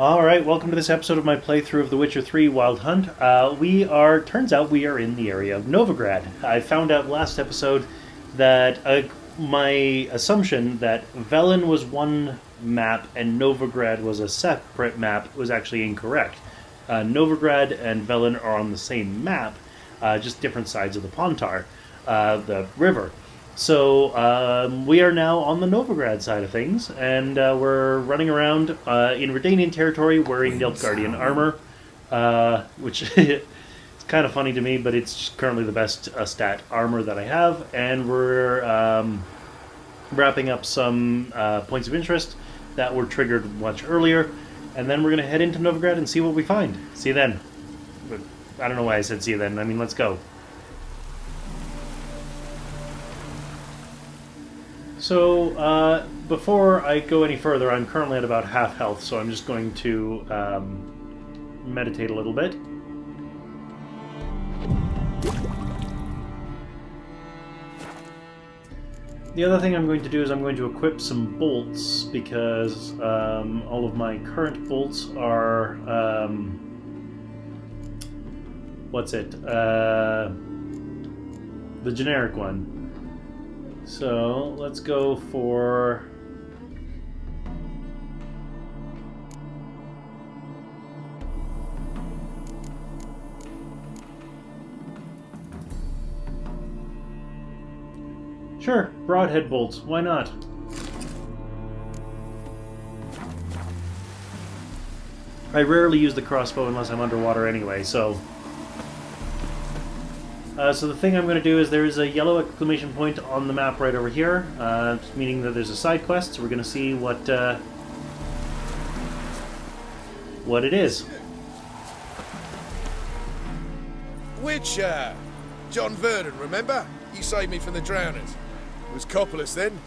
Alright, welcome to this episode of my playthrough of The Witcher 3 Wild Hunt. Turns out we are in the area of Novigrad. I found out last episode that my assumption that Velen was one map and Novigrad was a separate map was actually incorrect. Novigrad and Velen are on the same map, just different sides of the Pontar, the river. So we are now on the Novigrad side of things, and we're running around in Redanian territory wearing Nilfgaardian armor, which is kind of funny to me, but it's currently the best stat armor that I have, and we're wrapping up some points of interest that were triggered much earlier, and then we're going to head into Novigrad and see what we find. See you then. But I don't know why I said see you then. I mean, let's go. So, before I go any further, I'm currently at about half health, so I'm just going to meditate a little bit. The other thing I'm going to do is I'm going to equip some bolts, because all of my current bolts are... the generic one. So, let's go for... Sure, broadhead bolts, why not? I rarely use the crossbow unless I'm underwater anyway, so... So the thing I'm going to do is there is a yellow exclamation point on the map right over here, meaning that there's a side quest, so we're going to see what it is. Witcher! John Vernon, remember? You saved me from the drowners. It was Coppolis then.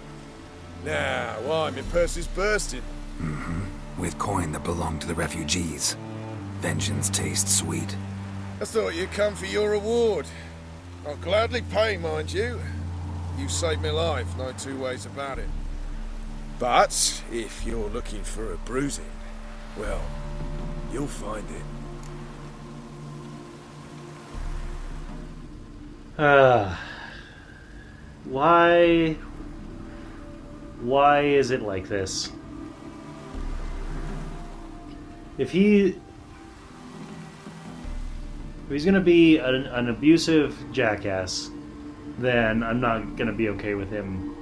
Now, why, my purse is bursting. Mm-hmm. With coin that belonged to the refugees. Vengeance tastes sweet. I thought you'd come for your reward. I'll gladly pay, mind you. You saved my life, no two ways about it. But, if you're looking for a bruising, well, you'll find it. Why is it like this? If he's gonna be an abusive jackass, then I'm not gonna be okay with him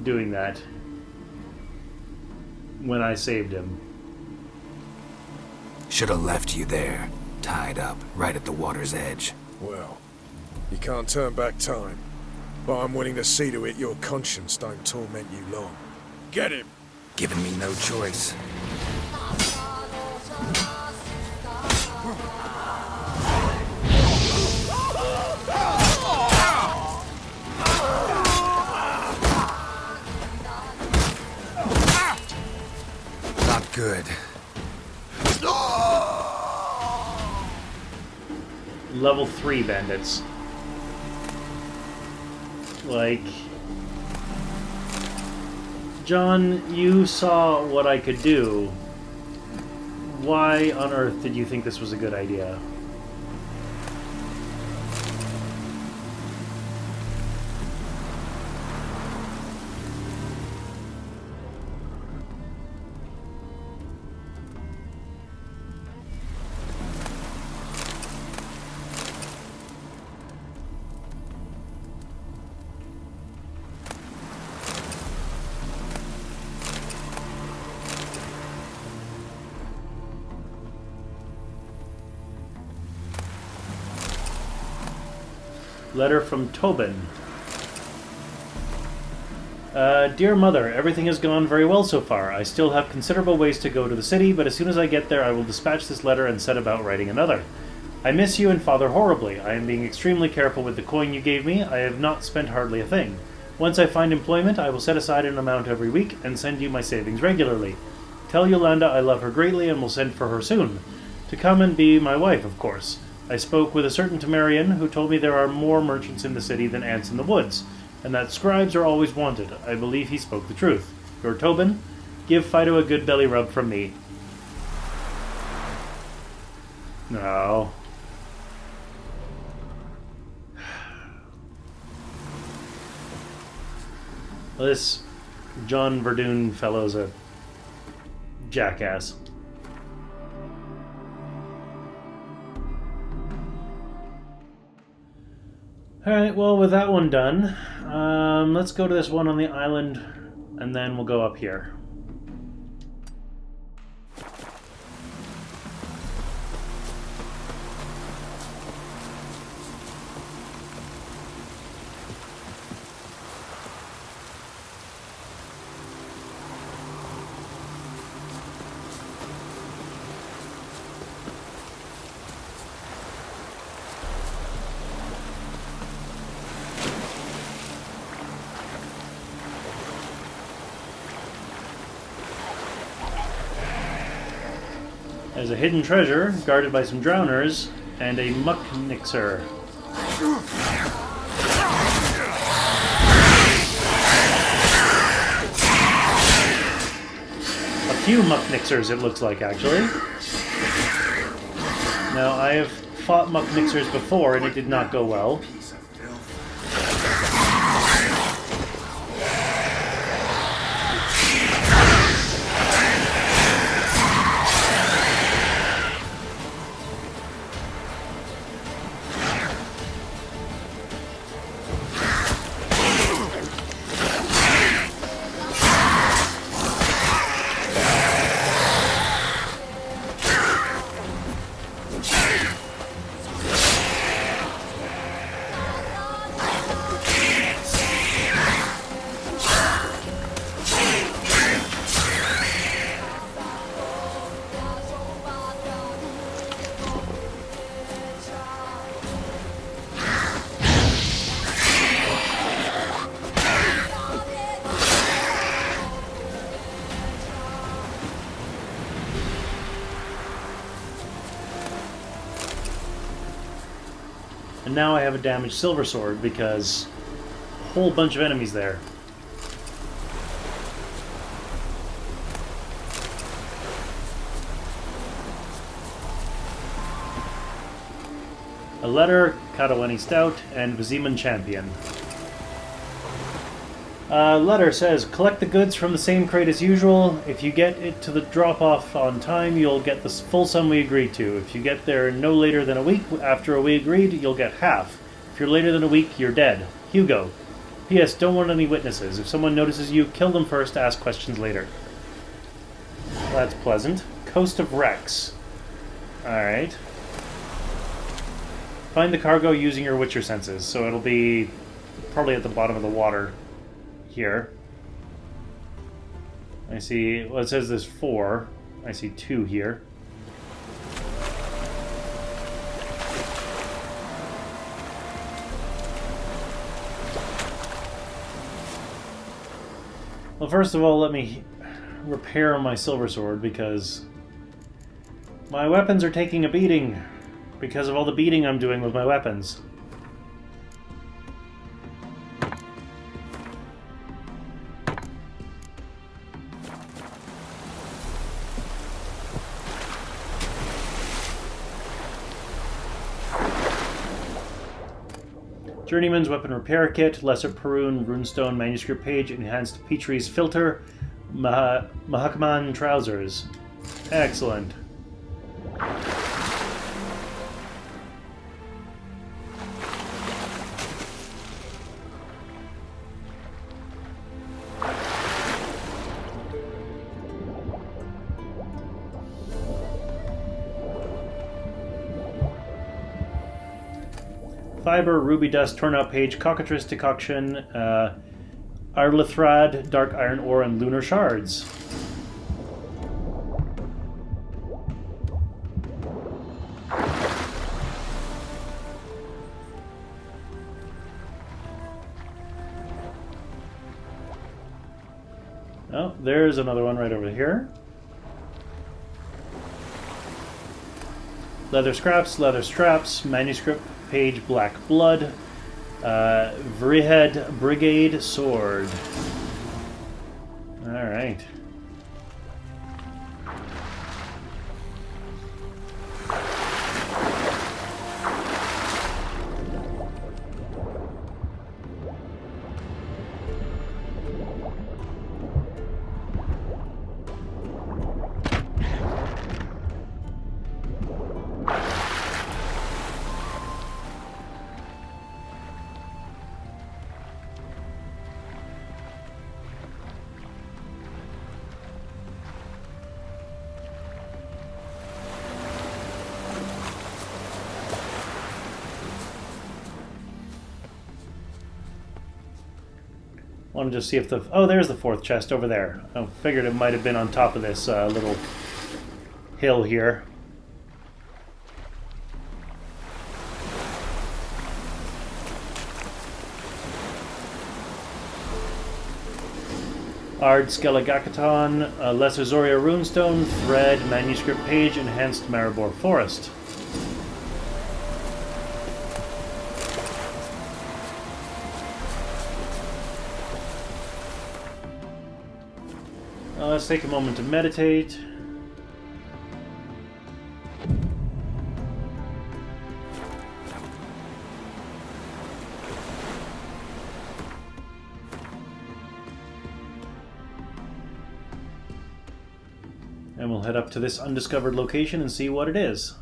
doing that when I saved him. Should have left you there, tied up, right at the water's edge. Well, you can't turn back time. But I'm willing to see to it your conscience don't torment you long. Get him! Giving me no choice. Not good. Level 3 bandits. Like... John, you saw what I could do. Why on earth did you think this was a good idea? Letter from Tobin. Dear Mother, everything has gone very well so far. I still have considerable ways to go to the city, but as soon as I get there I will dispatch this letter and set about writing another. I miss you and Father horribly. I am being extremely careful with the coin you gave me. I have not spent hardly a thing. Once I find employment, I will set aside an amount every week and send you my savings regularly. Tell Yolanda I love her greatly and will send for her soon. To come and be my wife, of course. I spoke with a certain Temerian who told me there are more merchants in the city than ants in the woods, and that scribes are always wanted. I believe he spoke the truth. Your Tobin, give Fido a good belly rub from me. No. This John Verdun fellow's a jackass. Alright, well, with that one done, let's go to this one on the island, and then we'll go up here. There's a hidden treasure guarded by some drowners and a muck nixer. A few muck nixers, it looks like, actually. Now, I have fought muck nixers before and it did not go well. And now I have a damaged silver sword because a whole bunch of enemies there. A letter, Katawani Stout, and Viziman Champion. Letter says, collect the goods from the same crate as usual. If you get it to the drop-off on time, you'll get the full sum we agreed to. If you get there no later than a week after we agreed, you'll get half. If you're later than a week, you're dead. Hugo. P.S. Don't want any witnesses. If someone notices you, kill them first, ask questions later. That's pleasant. Coast of Rex. Alright. Find the cargo using your Witcher senses, so it'll be probably at the bottom of the water. Here. I see, well, it says there's 4. I see 2 here. Well, first of all, let me repair my silver sword because my weapons are taking a beating because of all the beating I'm doing with my weapons. Journeyman's Weapon Repair Kit, Lesser Perun Runestone Manuscript Page, Enhanced Petrie's Filter, Mahakaman Trousers. Excellent. Fiber, Ruby Dust, Tornout Page, Cockatrice Decoction, Arlethrad, Dark Iron Ore, and Lunar Shards. Oh, there's another one right over here. Leather scraps, leather straps, manuscript page, black blood, Vrihed Brigade sword. Alright. Want to just see if the... Oh, there's the fourth chest over there. I figured it might have been on top of this little hill here. Ard Skelligakaton, Lesser Zoria Runestone, Thread, Manuscript Page, Enhanced Maribor Forest. Let's take a moment to meditate. And we'll head up to this undiscovered location and see what it is.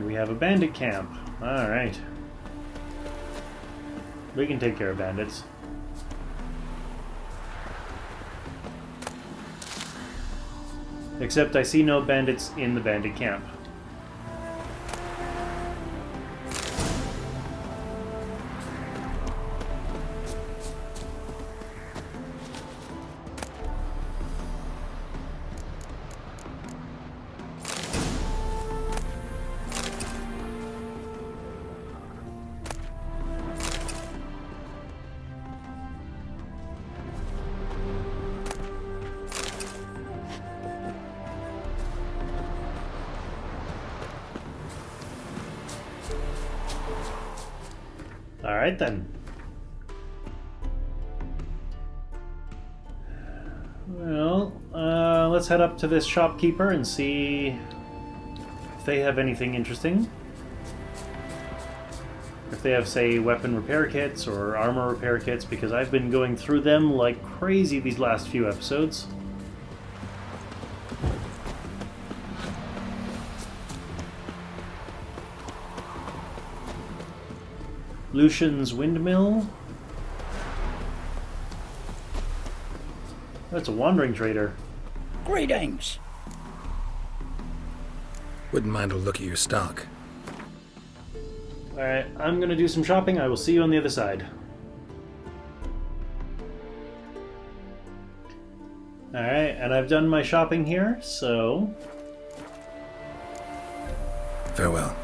We have a bandit camp. Alright. We can take care of bandits. Except I see no bandits in the bandit camp. Alright then. Well, let's head up to this shopkeeper and see if they have anything interesting. If they have, say, weapon repair kits or armor repair kits, because I've been going through them like crazy these last few episodes. Lucian's Windmill. That's a wandering trader. Greetings. Wouldn't mind a look at your stock. Alright, I'm gonna do some shopping. I will see you on the other side. Alright, and I've done my shopping here, so... Farewell.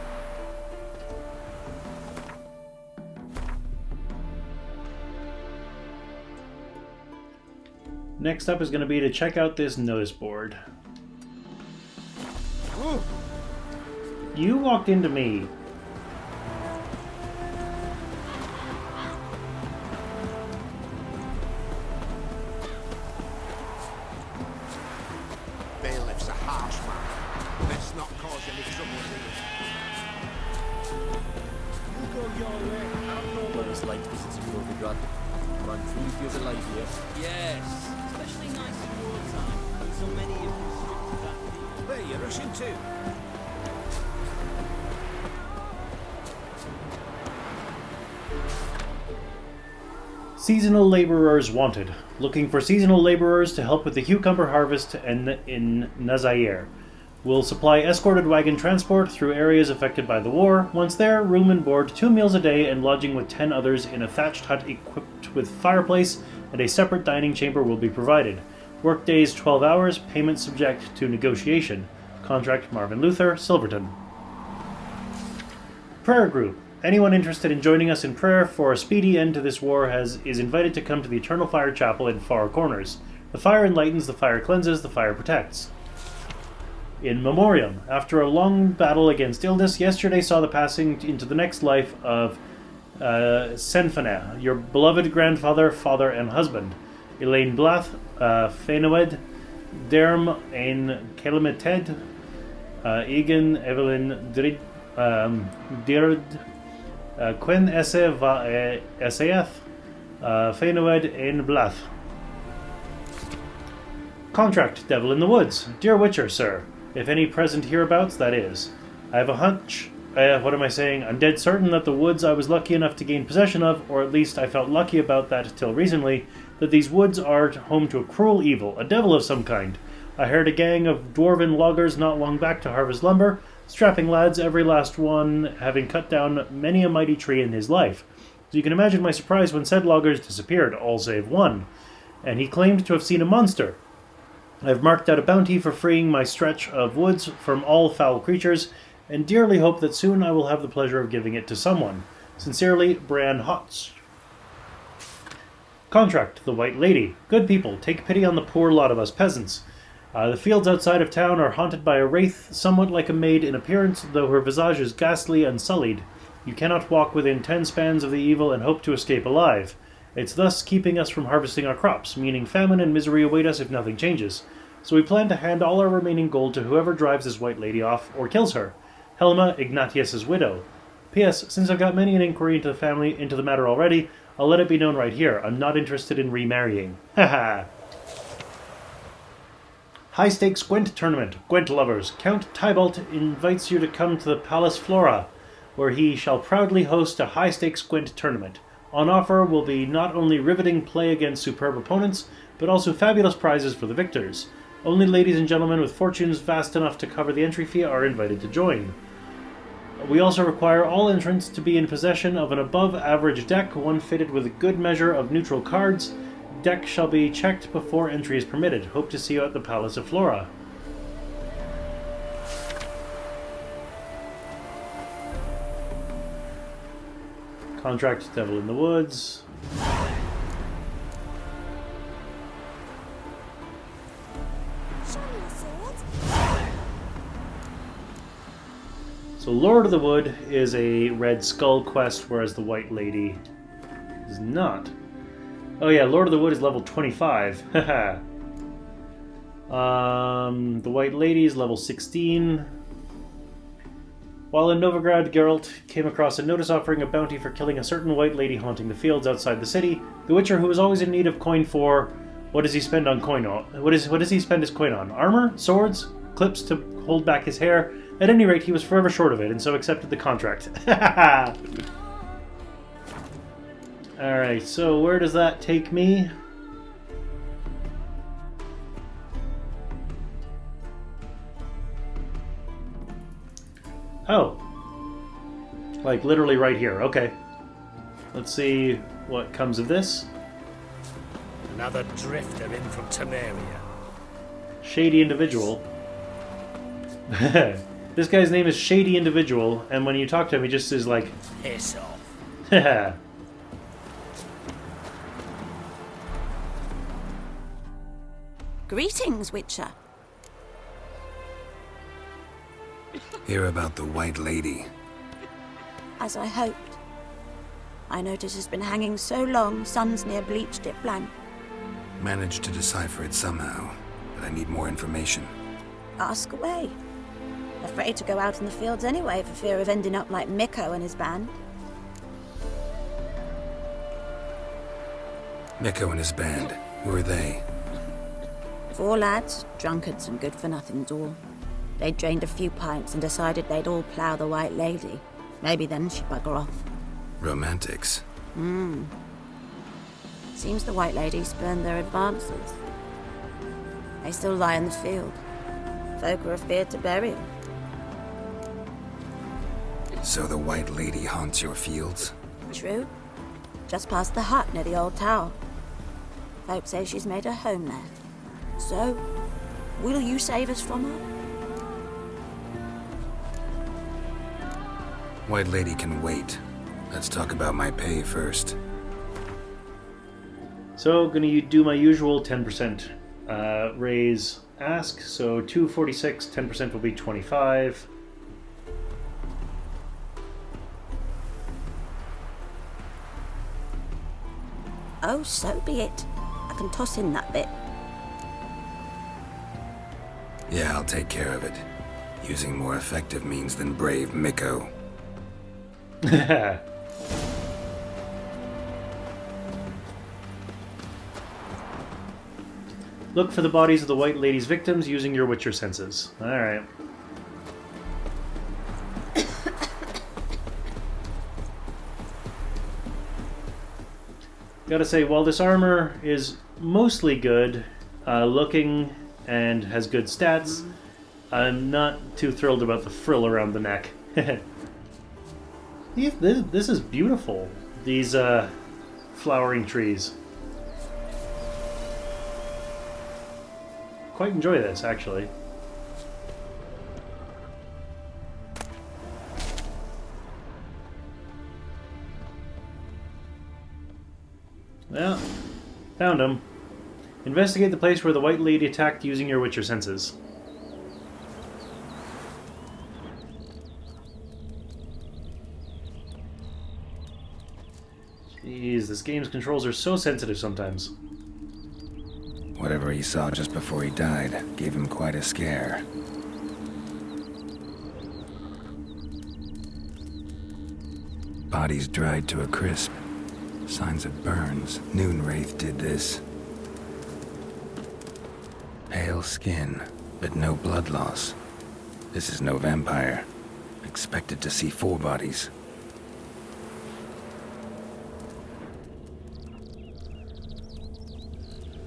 Next up is going to be to check out this notice board. Ooh. You walked into me. Bailiff's a harsh man. Let's not cause any trouble here. You go your way. I don't know what it's like visiting Novigrad. Man truly feels alive here. Yes, especially nice in wartime, when so many of you stick to that deal. Hey, you're Russian too. Seasonal laborers wanted. Looking for seasonal laborers to help with the cucumber harvest in Nazaire. Will supply escorted wagon transport through areas affected by the war. Once there, room and board, 2 meals a day, and lodging with 10 others in a thatched hut equipped with fireplace, and a separate dining chamber will be provided. Work days 12 hours, payment subject to negotiation. Contract Marvin Luther, Silverton. Prayer group. Anyone interested in joining us in prayer for a speedy end to this war is invited to come to the Eternal Fire Chapel in Farcorners. The fire enlightens, the fire cleanses, the fire protects. In memoriam, after a long battle against illness, yesterday saw the passing into the next life of Senfane, your beloved grandfather, father, and husband. Elaine Blath, Fenowed, Derm, Ein Kelimeted, Egan, Evelyn Dird Quen esse va SAF Feinoed in Blath. Contract, Devil in the Woods. Dear Witcher, sir. If any present hereabouts, that is. I have a hunch. What am I saying? I'm dead certain that the woods I was lucky enough to gain possession of, or at least I felt lucky about that till recently, that these woods are home to a cruel evil, a devil of some kind. I hired a gang of dwarven loggers not long back to harvest lumber, strapping lads, every last one having cut down many a mighty tree in his life. So you can imagine my surprise when said loggers disappeared, all save one. And he claimed to have seen a monster. I have marked out a bounty for freeing my stretch of woods from all foul creatures, and dearly hope that soon I will have the pleasure of giving it to someone. Sincerely, Bran Hotz. Contract, the White Lady. Good people, take pity on the poor lot of us peasants. The fields outside of town are haunted by a wraith, somewhat like a maid in appearance, though her visage is ghastly and sullied. You cannot walk within 10 spans of the evil and hope to escape alive. It's thus keeping us from harvesting our crops, meaning famine and misery await us if nothing changes. So we plan to hand all our remaining gold to whoever drives this White Lady off, or kills her. Helma, Ignatius's widow. P.S. Since I've got many an inquiry into the matter already, I'll let it be known right here. I'm not interested in remarrying. Haha. High Stakes Gwent Tournament. Gwent lovers, Count Tybalt invites you to come to the Palace Flora, where he shall proudly host a High Stakes Gwent Tournament. On offer will be not only riveting play against superb opponents, but also fabulous prizes for the victors. Only ladies and gentlemen with fortunes vast enough to cover the entry fee are invited to join. We also require all entrants to be in possession of an above-average deck, one fitted with a good measure of neutral cards. Deck shall be checked before entry is permitted. Hope to see you at the Palace of Flora. Contract, Devil in the Woods. So Lord of the Wood is a Red Skull quest, whereas the White Lady is not. Oh yeah, Lord of the Wood is level 25. Haha. The White Lady is level 16. While in Novigrad, Geralt came across a notice offering a bounty for killing a certain White Lady haunting the fields outside the city. The Witcher, who was always in need of coin for... What does he spend on coin on? What does he spend his coin on? Armor? Swords? Clips to hold back his hair? At any rate, he was forever short of it, and so accepted the contract. Alright, so where does that take me? Oh. Like, literally right here. Okay. Let's see what comes of this. Another drifter in from Temeria. Shady individual. This guy's name is Shady Individual, and when you talk to him, he just is like... Piss off. Haha. Greetings, Witcher. Hear about the White Lady. As I hoped. I notice it's been hanging so long, sun's near bleached it blank. Managed to decipher it somehow, but I need more information. Ask away. Afraid to go out in the fields anyway for fear of ending up like Mikko and his band. Mikko and his band. Who are they? 4 lads, drunkards and good-for-nothings all. They'd drained a few pints and decided they'd all plough the White Lady. Maybe then she'd bugger off. Romantics. Seems the White Lady spurned their advances. They still lie in the field. Folk are afeard to bury them. So the White Lady haunts your fields? True. Just past the hut near the old tower. Folk say she's made her home there. So, will you save us from her? White Lady can wait. Let's talk about my pay first. So, gonna do my usual 10% raise ask. So 246, 10% will be 25. Oh, so be it. I can toss in that bit. Yeah, I'll take care of it. Using more effective means than brave Miko. Look for the bodies of the White Lady's victims using your Witcher senses. Alright. Gotta say, while this armor is mostly good looking and has good stats, I'm not too thrilled about the frill around the neck. This is beautiful, these flowering trees. Quite enjoy this, actually. Well, found him. Investigate the place where the White Lady attacked using your Witcher senses. Jeez, this game's controls are so sensitive sometimes. Whatever he saw just before he died gave him quite a scare. Bodies dried to a crisp. Signs of burns. Noonwraith did this. Pale skin, but no blood loss. This is no vampire. Expected to see 4 bodies.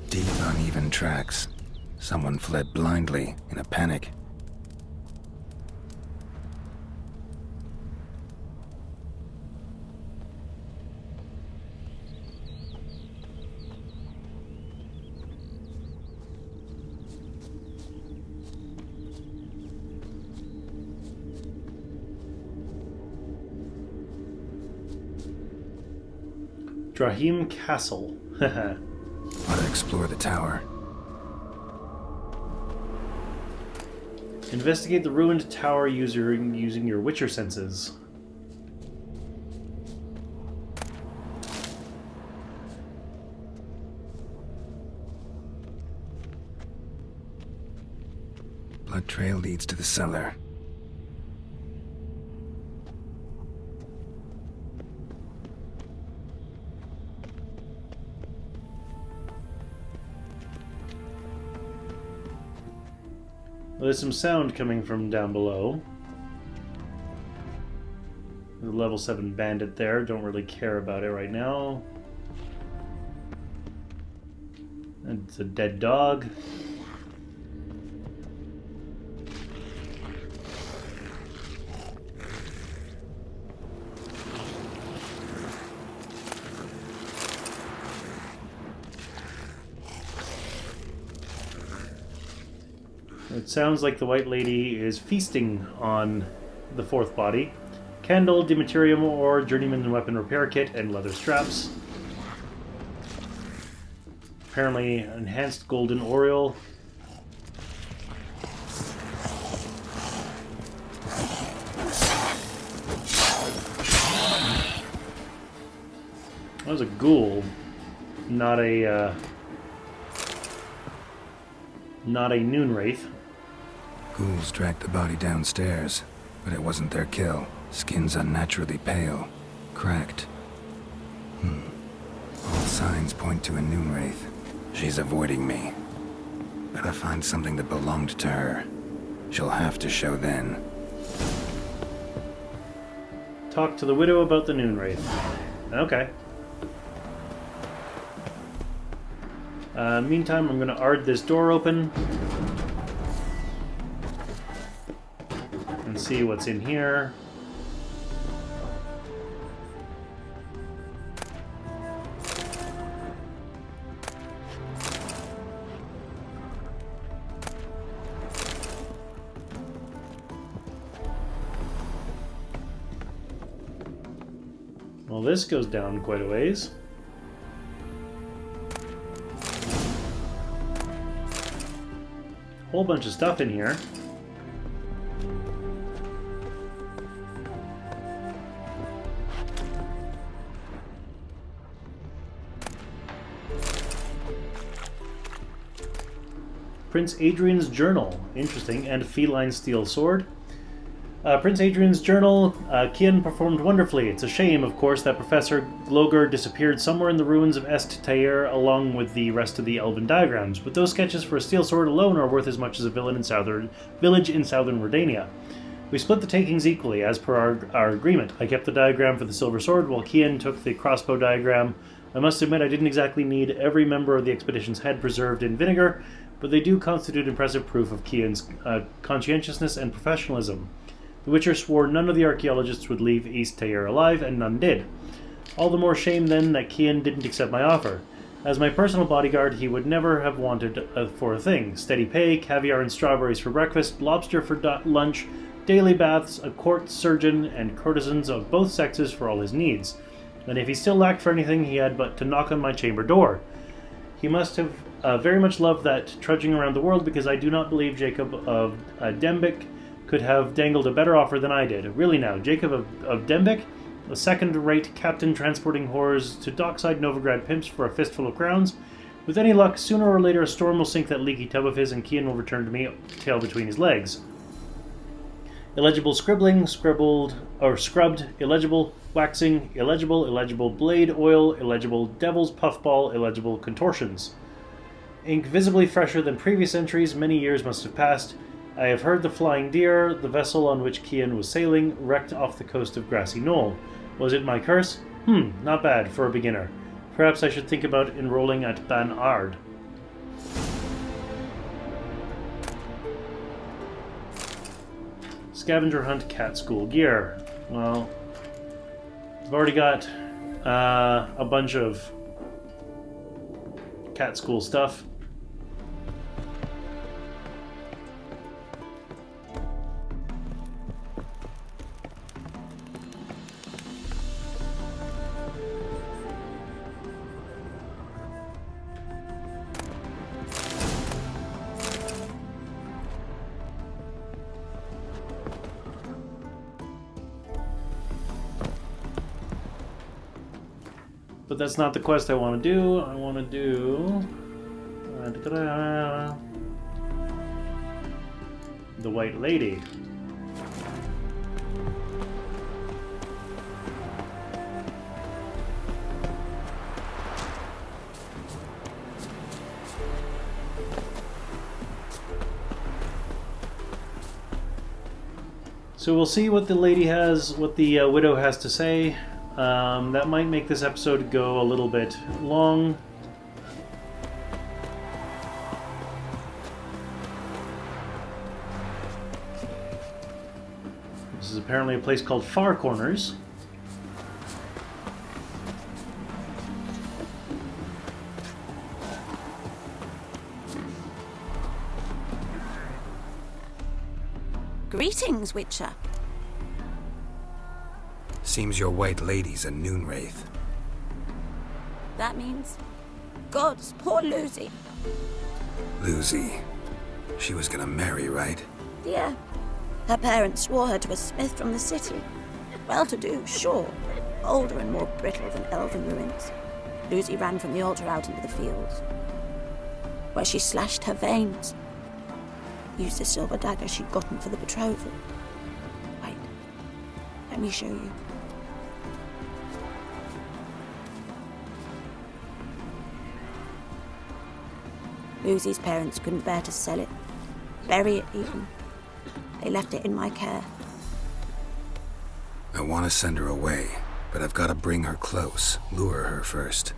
Deep, uneven tracks. Someone fled blindly in a panic. Drahim Castle. Want to explore the tower? Investigate the ruined tower using your Witcher senses. Blood trail leads to the cellar. Well, there's some sound coming from down below. The level 7 bandit there. Don't really care about it right now. And it's a dead dog. It sounds like the White Lady is feasting on the 4th body. Candle, Dematerium ore, Journeyman weapon repair kit, and leather straps. Apparently enhanced golden oriole. That was a ghoul, not a Noonwraith. Ghouls dragged the body downstairs, but it wasn't their kill. Skin's unnaturally pale, cracked. All signs point to a Noonwraith. She's avoiding me. Gotta find something that belonged to her. She'll have to show then. Talk to the widow about the Noonwraith. Okay. Meantime, I'm going to ard this door open and see what's in here. Well, this goes down quite a ways. Whole bunch of stuff in here. Prince Adrian's journal. Interesting. And feline steel sword. Prince Adrian's journal. Kian performed wonderfully. It's a shame, of course, that Professor Gloger disappeared somewhere in the ruins of Est Tair along with the rest of the elven diagrams, but those sketches for a steel sword alone are worth as much as a village in southern Redania. We split the takings equally, as per our agreement. I kept the diagram for the silver sword, while Kian took the crossbow diagram. I must admit I didn't exactly need every member of the expedition's head preserved in vinegar, but they do constitute impressive proof of Kian's conscientiousness and professionalism. The Witcher swore none of the archaeologists would leave East Tair alive, and none did. All the more shame, then, that Kian didn't accept my offer. As my personal bodyguard, he would never have wanted for a thing. Steady pay, caviar and strawberries for breakfast, lobster for lunch, daily baths, a court surgeon, and courtesans of both sexes for all his needs. And if he still lacked for anything, he had but to knock on my chamber door. He must have very much loved that trudging around the world, because I do not believe Jacob of Dembic could have dangled a better offer than I did. Really now, Jacob of Dembic, a second-rate captain transporting whores to dockside Novigrad pimps for a fistful of crowns. With any luck, sooner or later a storm will sink that leaky tub of his, and Kian will return to me, tail between his legs. Illegible scribbling, scribbled or scrubbed, illegible waxing, illegible blade oil, illegible devil's puffball, illegible contortions. Ink visibly fresher than previous entries, many years must have passed. I have heard the Flying Deer, the vessel on which Kian was sailing, wrecked off the coast of Grassy Knoll. Was it my curse? Not bad for a beginner. Perhaps I should think about enrolling at Ban Ard. Scavenger hunt cat school gear. Well, I've already got a bunch of cat school stuff. But that's not the quest I want to do. I want to do... the White Lady. So we'll see what the lady has, what the widow has to say. That might make this episode go a little bit long. This is apparently a place called Farcorners. Greetings, Witcher. Seems your white lady's a noon wraith. That means... Gods, poor Lucy. Lucy. She was gonna marry, right? Yeah. Her parents swore her to a smith from the city. Well-to-do, sure. Older and more brittle than elven ruins. Lucy ran from the altar out into the fields, where she slashed her veins. Used the silver dagger she'd gotten for the betrothal. Wait. Let me show you. Lucy's parents couldn't bear to sell it. Bury it, even. They left it in my care. I want to send her away, but I've got to bring her close, lure her first.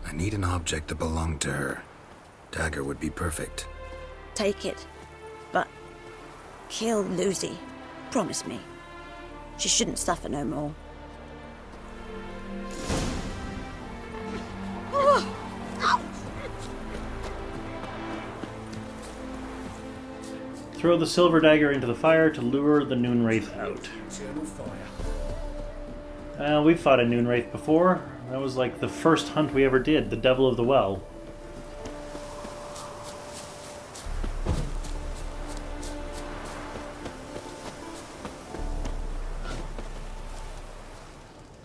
I need an object that belonged to her. Dagger would be perfect. Take it, but kill Lucy. Promise me. She shouldn't suffer no more. Throw the silver dagger into the fire to lure the Noon Wraith out. We've fought a Noon Wraith before. That was like the first hunt we ever did, the Devil of the Well.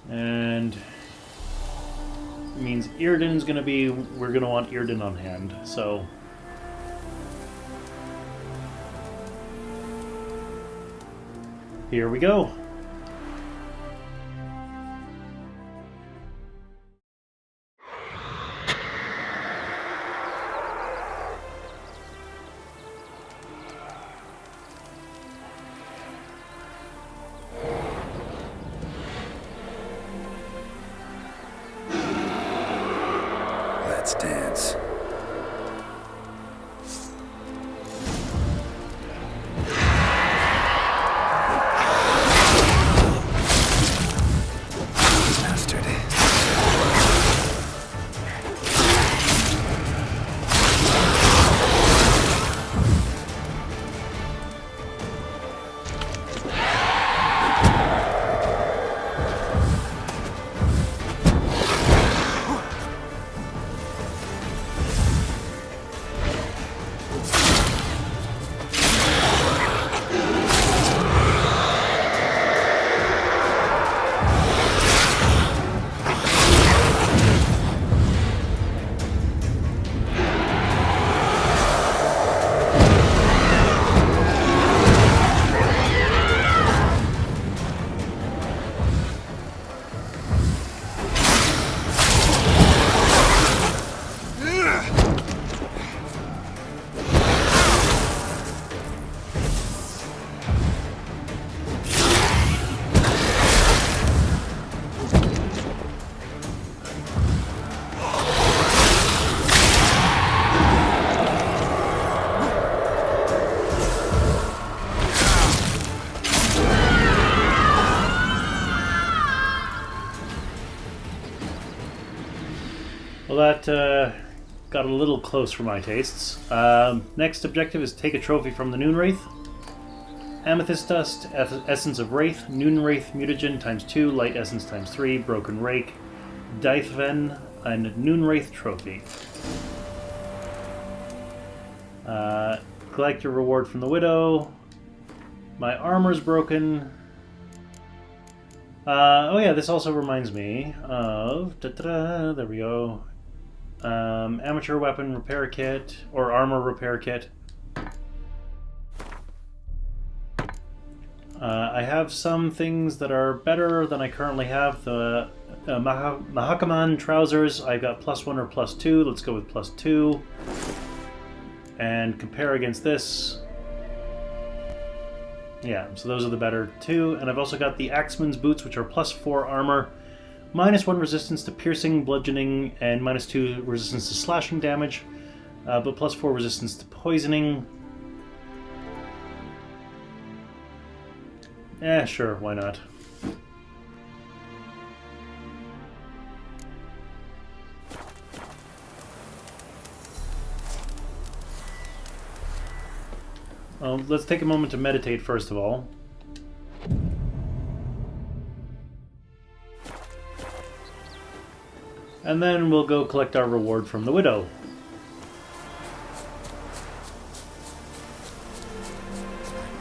And it means Irden's gonna be... we're gonna want Irden on hand, so... here we go. Let's dance. Bastard. Well, that got a little close for my tastes. Next objective is take a trophy from the Noon Wraith. Amethyst Dust, Essence of Wraith, Noon Wraith Mutagen ×2, Light Essence ×3, Broken Rake, Dythen, and Noon Wraith Trophy. Collect your reward from the Widow. My armor's broken. Oh yeah, this also reminds me of... there we go. Amateur weapon repair kit, or armor repair kit. I have some things that are better than I currently have. The Mahakaman trousers, I've got +1 or +2. Let's go with +2. And compare against this. Yeah, so those are the better two. And I've also got the Axeman's boots, which are +4 armor, -1 resistance to piercing, bludgeoning, and -2 resistance to slashing damage, but +4 resistance to poisoning. Sure, why not? Let's take a moment to meditate first of all. And then we'll go collect our reward from the Widow.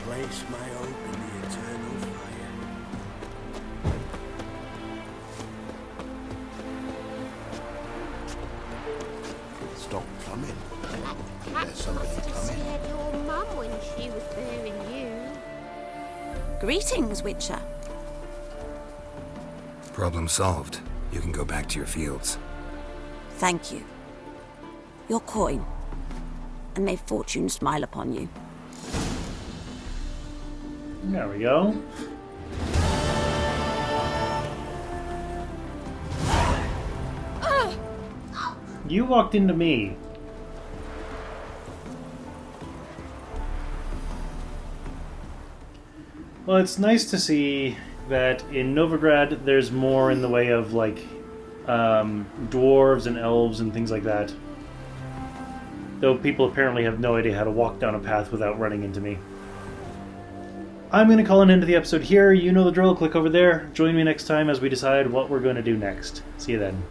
Place my hope in the eternal fire. Stop coming. There's somebody coming. Said your mum when she was bearing you. Greetings, Witcher. Problem solved. You can go back to your fields. Thank you. Your coin. And may fortune smile upon you. There we go. You walked into me. Well, it's nice to see that in Novigrad there's more in the way of, like, dwarves and elves and things like that. Though people apparently have no idea how to walk down a path without running into me. I'm going to call an end to the episode here. You know the drill. Click over there. Join me next time as we decide what we're going to do next. See you then.